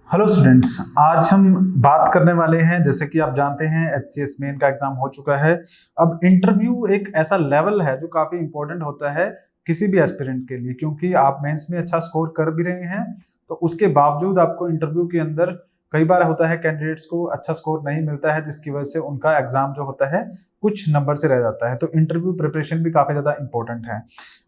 Hello students, आज हम बात करने वाले हैं। जैसे कि आप जानते हैं एचसीएस मेन का एग्जाम हो चुका है। अब इंटरव्यू एक ऐसा लेवल है जो काफी इंपॉर्टेंट होता है किसी भी एस्पिरेंट के लिए, क्योंकि आप मेंस में अच्छा स्कोर कर भी रहे हैं तो उसके बावजूद आपको इंटरव्यू के अंदर कई बार होता है कैंडिडेट्स को अच्छा स्कोर नहीं मिलता है, जिसकी वजह से उनका एग्जाम जो होता है कुछ नंबर से रह जाता है। तो इंटरव्यू प्रिपरेशन भी काफी ज्यादा इंपॉर्टेंट है।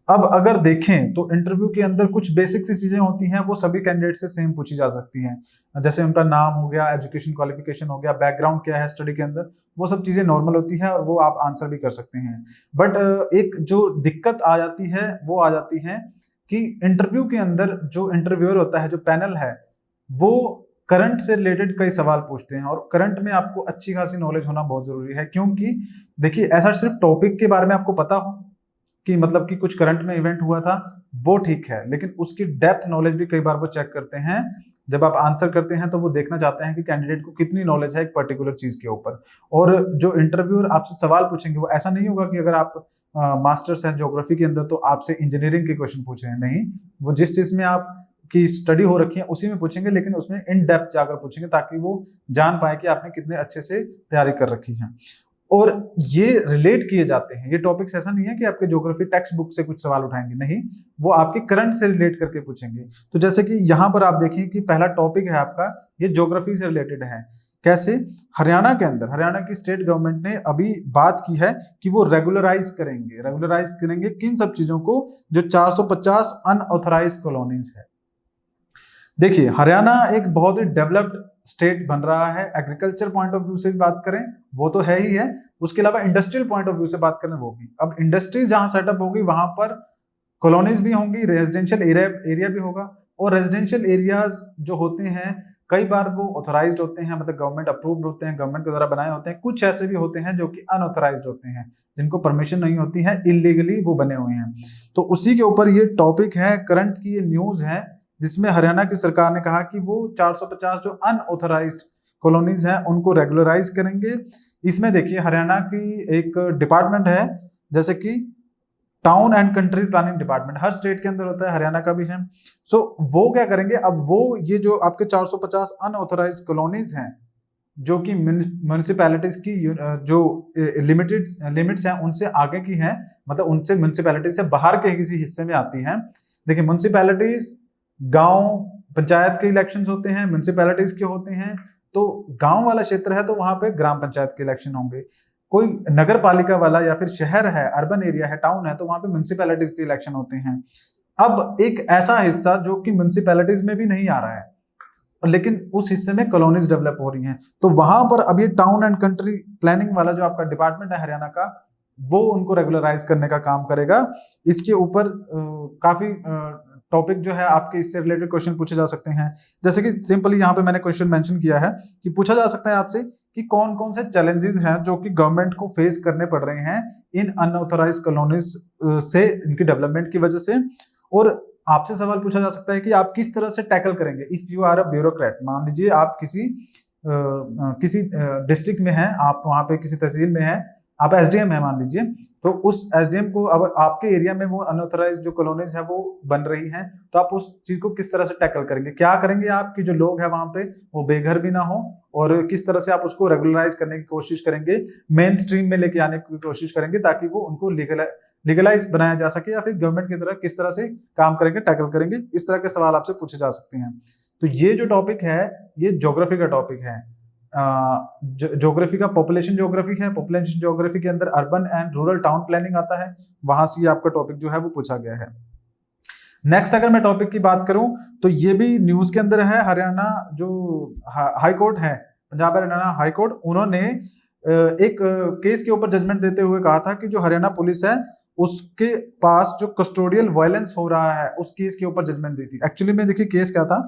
अब अगर देखें तो इंटरव्यू के अंदर कुछ बेसिक सी चीजें होती हैं, वो सभी कैंडिडेट से सेम पूछी जा सकती हैं। जैसे उनका नाम हो गया, एजुकेशन क्वालिफिकेशन हो गया, बैकग्राउंड क्या है स्टडी के अंदर, वो सब चीजें नॉर्मल होती है और वो आप आंसर भी कर सकते हैं। बट एक जो दिक्कत आ जाती है वो आ जाती है कि इंटरव्यू के अंदर जो इंटरव्यूअर होता है, जो पैनल है, वो करंट से रिलेटेड कई सवाल पूछते हैं और करंट में आपको अच्छी खासी नॉलेज होना बहुत जरूरी है। क्योंकि देखिए, ऐसा सिर्फ टॉपिक के बारे में आपको पता हो कि मतलब कि कुछ करंट में इवेंट हुआ था, वो ठीक है, लेकिन उसकी डेप्थ नॉलेज भी कई बार वो चेक करते हैं। जब आप आंसर करते हैं तो वो देखना चाहते हैं कि कैंडिडेट को कितनी नॉलेज है एक पर्टिकुलर चीज के ऊपर। और जो इंटरव्यूअर आपसे सवाल पूछेंगे वो ऐसा नहीं होगा कि अगर आप मास्टर्स हैं ज्योग्राफी के अंदर तो आपसे इंजीनियरिंग के क्वेश्चन पूछ रहे हैं। नहीं, वो जिस चीज में आप की स्टडी हो रखी है उसी में पूछेंगे, लेकिन उसमें इन डेप्थ जाकर पूछेंगे ताकि वो जान पाए कि आपने कितने अच्छे से तैयारी कर रखी है। और ये रिलेट किए जाते हैं, ये टॉपिक्स ऐसा नहीं है कि आपके ज्योग्राफी टेक्स्ट बुक से कुछ सवाल उठाएंगे, नहीं, वो आपके करंट से रिलेट करके पूछेंगे। तो जैसे कि यहाँ पर आप देखिए कि पहला टॉपिक है आपका, ये ज्योग्राफी से रिलेटेड है। कैसे? हरियाणा के अंदर, हरियाणा की स्टेट गवर्नमेंट ने अभी बात की है कि वो रेगुलराइज करेंगे किन सब चीजों को, जो 450 अनऑथराइज्ड कॉलोनीज है। देखिए, हरियाणा एक बहुत ही डेवलप्ड स्टेट बन रहा है। एग्रीकल्चर पॉइंट ऑफ व्यू से भी बात करें वो तो है ही है, उसके अलावा इंडस्ट्रियल पॉइंट ऑफ व्यू से बात करें वो भी। अब इंडस्ट्रीज जहां सेटअप होगी वहां पर कॉलोनीज भी होंगी, रेजिडेंशियल एरिया भी होगा। और रेजिडेंशियल एरियाज जो होते हैं कई बार वो ऑथराइज्ड होते हैं, मतलब गवर्नमेंट अप्रूव्ड होते हैं, गवर्नमेंट के द्वारा बनाए होते हैं। कुछ ऐसे भी होते हैं जो कि अनऑथराइज्ड होते हैं, जिनको परमिशन नहीं होती है, इलीगली वो बने हुए हैं। तो उसी के ऊपर ये टॉपिक है, करंट की ये न्यूज है, जिसमें हरियाणा की सरकार ने कहा कि वो 450 जो अनऑथराइज्ड कॉलोनीज हैं उनको रेगुलराइज करेंगे। इसमें देखिए, हरियाणा की एक डिपार्टमेंट है, जैसे कि town and country planning department, her state के अंदर होता है, हरियाणा का भी है। सो वो क्या करेंगे, अब वो ये जो आपके 450 अनऑथराइज्ड कॉलोनीज हैं जो कि म्यूनिसिपैलिटीज की जो लिमिट्स हैं उनसे आगे की हैं, मतलब उनसे म्यूनिसिपैलिटी से बाहर के किसी हिस्से में आती हैं। देखिए, म्यूनिसिपैलिटीज गांव पंचायत के इलेक्शंस होते हैं, म्यूनिसिपैलिटीज के होते हैं। तो गांव वाला क्षेत्र है तो वहां पे ग्राम पंचायत के इलेक्शन होंगे। कोई नगर पालिका वाला या फिर शहर है, अर्बन एरिया है, टाउन है, तो वहां पे म्यूनिसिपैलिटीज के इलेक्शन होते हैं। अब एक ऐसा हिस्सा जो कि म्यूनिसिपैलिटीज में भी नहीं आ रहा है, लेकिन उस हिस्से में कॉलोनीज डेवलप हो रही हैं, तो वहां पर अभी टाउन एंड कंट्री प्लानिंग वाला जो आपका डिपार्टमेंट है हरियाणा का, वो उनको रेगुलराइज करने का काम करेगा। इसके ऊपर काफी टॉपिक जो है आपके इससे रिलेटेड क्वेश्चन पूछे जा सकते हैं। जैसे कि सिंपली यहाँ पे मैंने क्वेश्चन मेंशन किया है कि पूछा जा सकता है आपसे कि कौन कौन से चैलेंजेस हैं जो कि गवर्नमेंट को फेस करने पड़ रहे हैं इन अनऑथराइज्ड कॉलोनीज से, इनकी डेवलपमेंट की वजह से। और आपसे सवाल पूछा जा सकता है कि आप किस तरह से टैकल करेंगे if you are a bureaucrat. मान लीजिए आप किसी डिस्ट्रिक्ट में हैं, आप वहां पे किसी तहसील में हैं, आप एसडीएम है मान लीजिए, तो उस एसडीएम को अब आपके एरिया में वो अनऑथराइज्ड जो कॉलोनीज है वो बन रही हैं, तो आप उस चीज को किस तरह से टैकल करेंगे, क्या करेंगे आप कि जो लोग हैं वहां पे वो बेघर भी ना हो, और किस तरह से आप उसको रेगुलराइज करने की कोशिश करेंगे, मेन स्ट्रीम में लेके आने की कोशिश करेंगे ताकि वो उनको लीगलाइज बनाया जा सके, या फिर गवर्नमेंट की तरह किस तरह से काम करेंगे, टैकल करेंगे। इस तरह के सवाल आपसे पूछे जा सकते हैं। तो ये जो टॉपिक है ये ज्योग्राफी का टॉपिक है। ज्योग्राफी का पॉपुलेशन ज्योग्राफी है। पॉपुलेशन ज्योग्राफी के अंदर urban and rural town planning आता है, वहां से ये आपका टॉपिक जो है वो पूछा गया है। नेक्स्ट अगर मैं टॉपिक की बात करूं तो ये भी न्यूज के अंदर है। हरियाणा जो हाई कोर्ट है, पंजाब हरियाणा हाई कोर्ट, उन्होंने एक केस के ऊपर जजमेंट देते हुए कहा था कि जो हरियाणा पुलिस है उसके पास जो कस्टोडियल वायलेंस हो रहा है उस केस के ऊपर जजमेंट दी थी। एक्चुअली में देखिए केस क्या था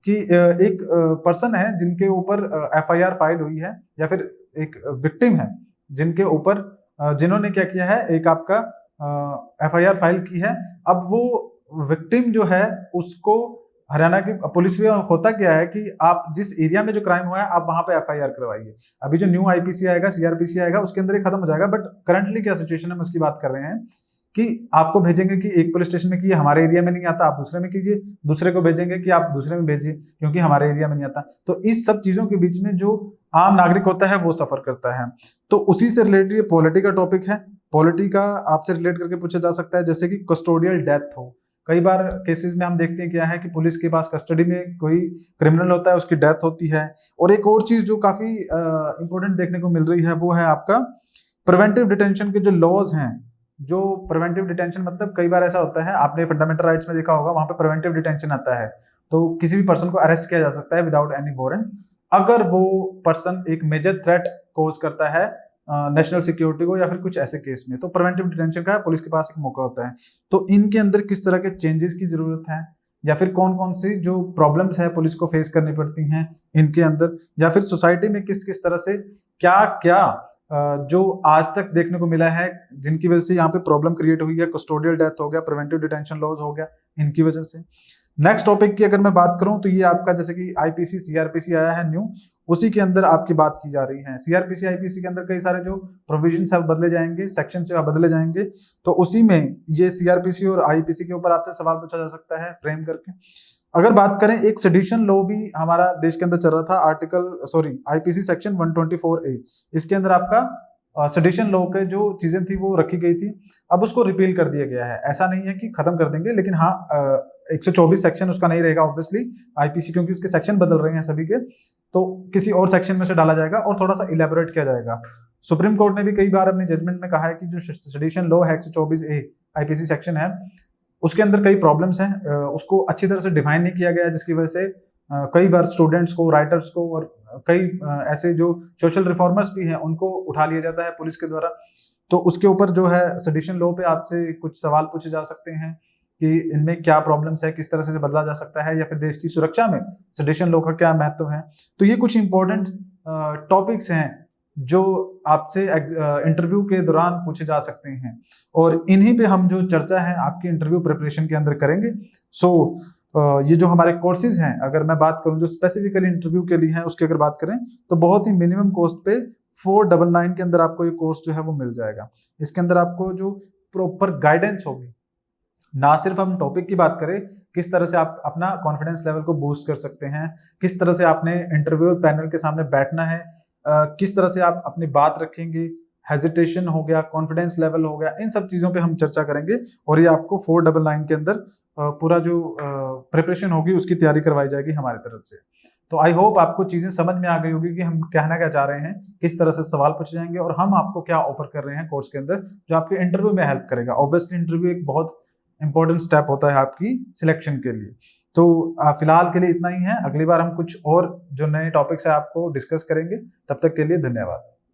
कि एक पर्सन है जिनके ऊपर एफआईआर फाइल हुई है, या फिर एक विक्टिम है जिनके ऊपर जिन्होंने क्या किया है, एक आपका एफआईआर फाइल की है। अब वो विक्टिम जो है उसको हरियाणा की पुलिस में होता क्या है कि आप जिस एरिया में जो क्राइम हुआ है आप वहां पे एफआईआर करवाइए। अभी जो न्यू आईपीसी आएगा, सीआरपीसी आएगा, उसके अंदर ही खत्म हो जाएगा। बट करंटली क्या सिचुएशन है हम उसकी बात कर रहे हैं कि आपको भेजेंगे कि एक पुलिस स्टेशन में कि ये हमारे एरिया में नहीं आता, आप दूसरे में कीजिए, दूसरे को भेजेंगे कि आप दूसरे में भेजिए क्योंकि हमारे एरिया में नहीं आता। तो इस सब चीजों के बीच में जो आम नागरिक होता है वो सफर करता है। तो उसी से रिलेटेड ये पॉलिटी का टॉपिक है। पॉलिटी का आपसे रिलेट करके पूछा जा सकता है, जैसे कि कस्टोडियल डेथ हो। कई बार केसेस में हम देखते हैं क्या है कि पुलिस के पास कस्टडी में कोई क्रिमिनल होता है, उसकी डेथ होती है। और एक और चीज जो काफी इंपॉर्टेंट देखने को मिल रही है वो है आपका प्रिवेंटिव डिटेंशन के जो लॉज हैं। जो प्रिवेंटिव डिटेंशन मतलब कई बार ऐसा होता है, आपने फंडामेंटल राइट्स में देखा होगा, वहां पे प्रिवेंटिव डिटेंशन आता है। तो किसी भी पर्सन को अरेस्ट किया जा सकता है विदाउट एनी वारंट, अगर वो पर्सन एक मेजर थ्रेट कोज करता है नेशनल सिक्योरिटी को या फिर कुछ ऐसे केस में। तो प्रिवेंटिव डिटेंशन का पुलिस के पास एक मौका होता है। तो इनके अंदर किस तरह के चेंजेस की जरूरत है, या फिर कौन कौन सी जो प्रॉब्लम्स है पुलिस को फेस करनी पड़ती हैं इनके अंदर, या फिर सोसाइटी में किस किस तरह से क्या क्या जो आज तक देखने को मिला है जिनकी वजह से यहाँ पे प्रॉब्लम क्रिएट हुई है। कस्टोडियल डेथ हो गया, प्रिवेंटिव डिटेंशन लॉज हो गया, इनकी वजह से। नेक्स्ट टॉपिक की अगर मैं बात करूं तो ये आपका जैसे कि आईपीसी सीआरपीसी आया है न्यू, उसी के अंदर आपकी बात की जा रही है। सीआरपीसी आईपीसी के अंदर कई सारे जो प्रोविजंस है बदले जाएंगे, सेक्शन से बदले जाएंगे। तो उसी में ये सीआरपीसी और आईपीसी के ऊपर आपसे सवाल पूछा जा सकता है फ्रेम करके। अगर बात करें, एक सेडिशन लॉ भी हमारा देश के अंदर चल रहा था, आईपीसी सेक्शन 124A। इसके अंदर आपका सेडिशन लॉ के जो चीजें थी वो रखी गई थी, अब उसको रिपील कर दिया गया है। ऐसा नहीं है कि खत्म कर देंगे, लेकिन हाँ 124 सेक्शन उसका नहीं रहेगा ऑब्वियसली आईपीसी, क्योंकि उसके सेक्शन बदल रहे हैं सभी के। तो किसी और सेक्शन में से डाला जाएगा और थोड़ा सा इलेबोरेट किया जाएगा। सुप्रीम कोर्ट ने भी कई बार अपनी जजमेंट में कहा है कि जो सेडिशन लॉ है 124A आईपीसी सेक्शन है, उसके अंदर कई प्रॉब्लम्स हैं, उसको अच्छी तरह से डिफाइन नहीं किया गया, जिसकी वजह से कई बार स्टूडेंट्स को, राइटर्स को और कई ऐसे जो सोशल रिफॉर्मर्स भी हैं उनको उठा लिया जाता है पुलिस के द्वारा। तो उसके ऊपर जो है सेडिशन लॉ पे आपसे कुछ सवाल पूछे जा सकते हैं कि इनमें क्या प्रॉब्लम्स है, किस तरह से बदला जा सकता है, या फिर देश की सुरक्षा में सेडिशन लॉ का क्या महत्व है। तो ये कुछ इंपॉर्टेंट टॉपिक्स हैं जो आपसे इंटरव्यू के दौरान पूछे जा सकते हैं, और इन्हीं पे हम जो चर्चा है आपकी इंटरव्यू प्रिपरेशन के अंदर करेंगे। ये जो हमारे कोर्सेज हैं, अगर मैं बात करूं जो स्पेसिफिकली इंटरव्यू के लिए हैं, उसकी अगर बात करें तो बहुत ही मिनिमम कॉस्ट पे 499 के अंदर आपको ये कोर्स जो है वो मिल जाएगा। इसके अंदर आपको जो प्रॉपर गाइडेंस होगी, ना सिर्फ हम टॉपिक की बात करें, किस तरह से आप अपना कॉन्फिडेंस लेवल को बूस्ट कर सकते हैं, किस तरह से आपने इंटरव्यू पैनल के सामने बैठना है, किस तरह से आप अपनी बात रखेंगे, हेजिटेशन हो गया, कॉन्फिडेंस लेवल हो गया, इन सब चीज़ों पे हम चर्चा करेंगे। और ये आपको 499 के अंदर पूरा जो प्रिपरेशन होगी उसकी तैयारी करवाई जाएगी हमारी तरफ से। तो आई होप आपको चीज़ें समझ में आ गई होगी कि हम कहना क्या चाह रहे हैं, किस तरह से सवाल पूछे जाएंगे और हम आपको क्या ऑफर कर रहे हैं कोर्स के अंदर जो आपके इंटरव्यू में हेल्प करेगा। ऑब्वियसली इंटरव्यू एक बहुत इंपॉर्टेंट स्टेप होता है आपकी सिलेक्शन के लिए। तो फिलहाल के लिए इतना ही है, अगली बार हम कुछ और जो नए टॉपिक्स है आपको डिस्कस करेंगे। तब तक के लिए धन्यवाद।